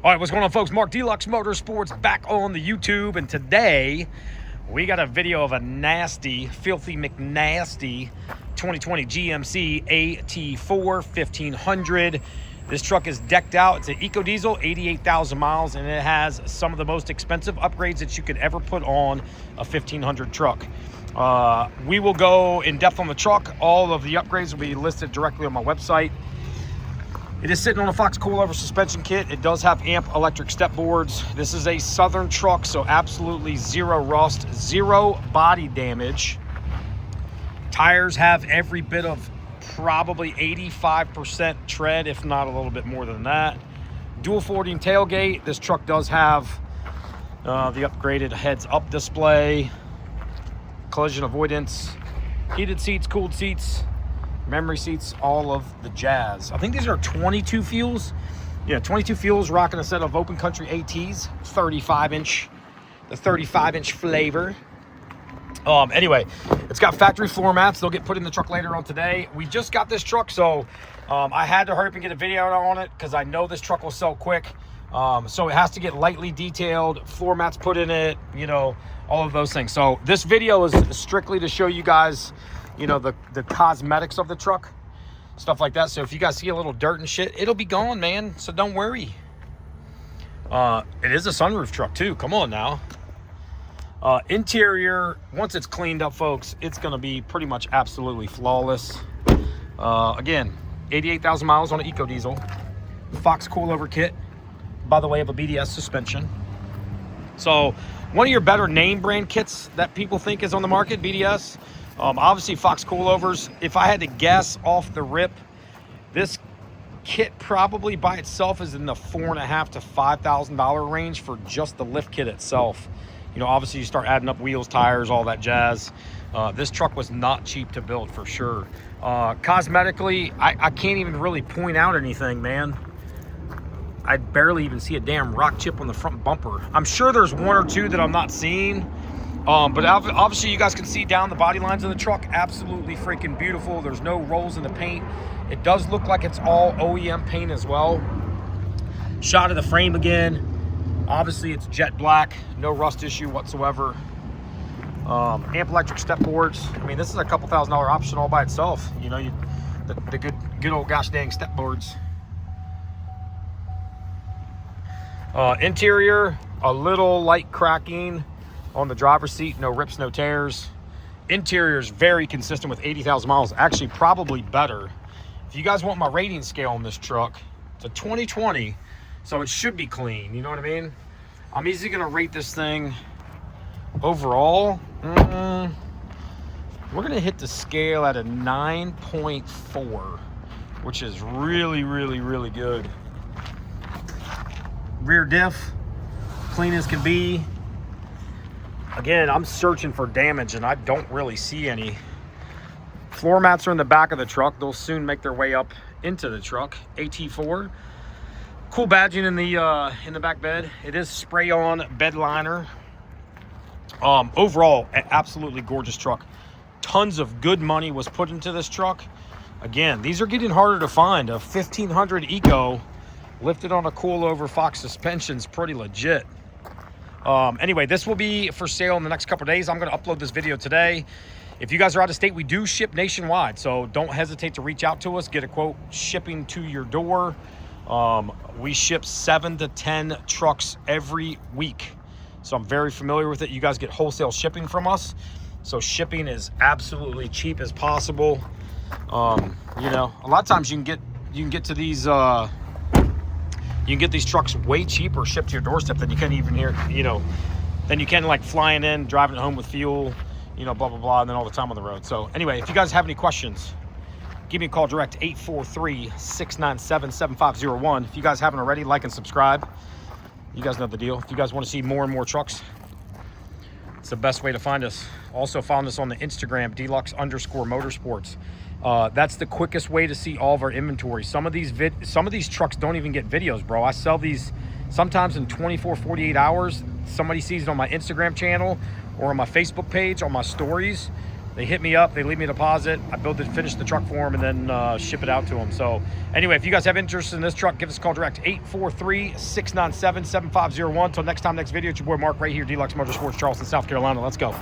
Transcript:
All right, what's going on, folks? Mark DLUX Motorsports back on the YouTube, and today we got a video of a nasty, filthy McNasty 2020 GMC AT4 1500. This truck is decked out. It's an eco diesel, 88,000 miles, and it has some of the most expensive upgrades that you could ever put on a 1500 truck. We will go in depth on the truck. All of the upgrades will be listed directly on my website. It is sitting on a Fox coilover suspension kit. It does have amp electric step boards. This is a Southern truck, so absolutely zero rust, zero body damage. Tires have every bit of probably 85% tread, if not a little bit more than that. Dual folding tailgate. This truck does have the upgraded heads-up display, collision avoidance, heated seats, cooled seats, memory seats, all of the jazz. I think these are 22 fuels. Yeah, 22 fuels, rocking a set of open country ATs, 35-inch, the 35-inch flavor. Anyway, it's got factory floor mats. They'll get put in the truck later on today. We just got this truck, so I had to hurry up and get a video on it because I know this truck will sell quick. So it has to get lightly detailed, floor mats put in it, you know, all of those things. So this video is strictly to show you guys, you know, the cosmetics of the truck, stuff like that. So if you guys see a little dirt and shit, it'll be gone, man. So don't worry. It is a sunroof truck too. Come on now. Interior, once it's cleaned up, folks, it's going to be pretty much absolutely flawless. Again, 88,000 miles on an eco diesel, Fox coilover kit, by the way, of a BDS suspension. So one of your better name brand kits that people think is on the market, BDS. Obviously Fox coilovers. If I had to guess off the rip, this kit probably by itself is in the $4,500 to $5,000 range for just the lift kit itself. You know, obviously you start adding up wheels, tires, all that jazz. This truck was not cheap to build for sure. Cosmetically, I can't even really point out anything, man. I barely even see a damn rock chip on the front bumper. I'm sure there's one or two that I'm not seeing. But obviously you guys can see down the body lines of the truck, absolutely freaking beautiful. There's no rolls in the paint. It does look like it's all OEM paint as well. Shot of the frame again. Obviously it's jet black, no rust issue whatsoever. Amp electric step boards. I mean, this is a couple $1,000 option all by itself. You know, the good old gosh dang step boards. Interior, a little light cracking on the driver's seat, no rips, no tears. Interior is very consistent with 80,000 miles, actually probably better. If you guys want my rating scale on this truck, it's a 2020, so it should be clean, you know what I mean? I'm easily gonna rate this thing overall. We're gonna hit the scale at a 9.4, which is really, really, really good. Rear diff, clean as can be. Again, I'm searching for damage and I don't really see any. Floor mats are in the back of the truck. They'll soon make their way up into the truck. AT4. Cool badging in the back bed. It is spray on bed liner. Overall, an absolutely gorgeous truck. Tons of good money was put into this truck. Again, these are getting harder to find. A 1500 Eco lifted on a coilover Fox suspension's pretty legit. Anyway, this will be for sale in the next couple of days. I'm going to upload this video today. If you guys are out of state, we do ship nationwide, so don't hesitate to reach out to us. Get a quote shipping to your door. We ship 7 to 10 trucks every week, so I'm very familiar with it. You guys get wholesale shipping from us, so shipping is absolutely cheap as possible. You know, a lot of times you can get to these you can get these trucks way cheaper shipped to your doorstep than you can even here, you know, than you can like flying in, driving it home with fuel, you know, blah, blah, blah, and then all the time on the road. So anyway, if you guys have any questions, give me a call direct, 843-697-7501. If you guys haven't already, like and subscribe. You guys know the deal. If you guys want to see more and more trucks, it's the best way to find us. Also find us on the Instagram, DLUX_motorsports. That's the quickest way to see all of our inventory. Some of these trucks don't even get videos, bro. I sell these sometimes in 24, 48 hours. Somebody sees it on my Instagram channel or on my Facebook page, on my stories. They hit me up, they leave me a deposit, I finish the truck for them, and then ship it out to them. So anyway, if you guys have interest in this truck, give us a call direct, 843-697-7501. Until next time, next video, it's your boy Mark right here, DLUX Motorsports, Charleston, South Carolina. Let's go.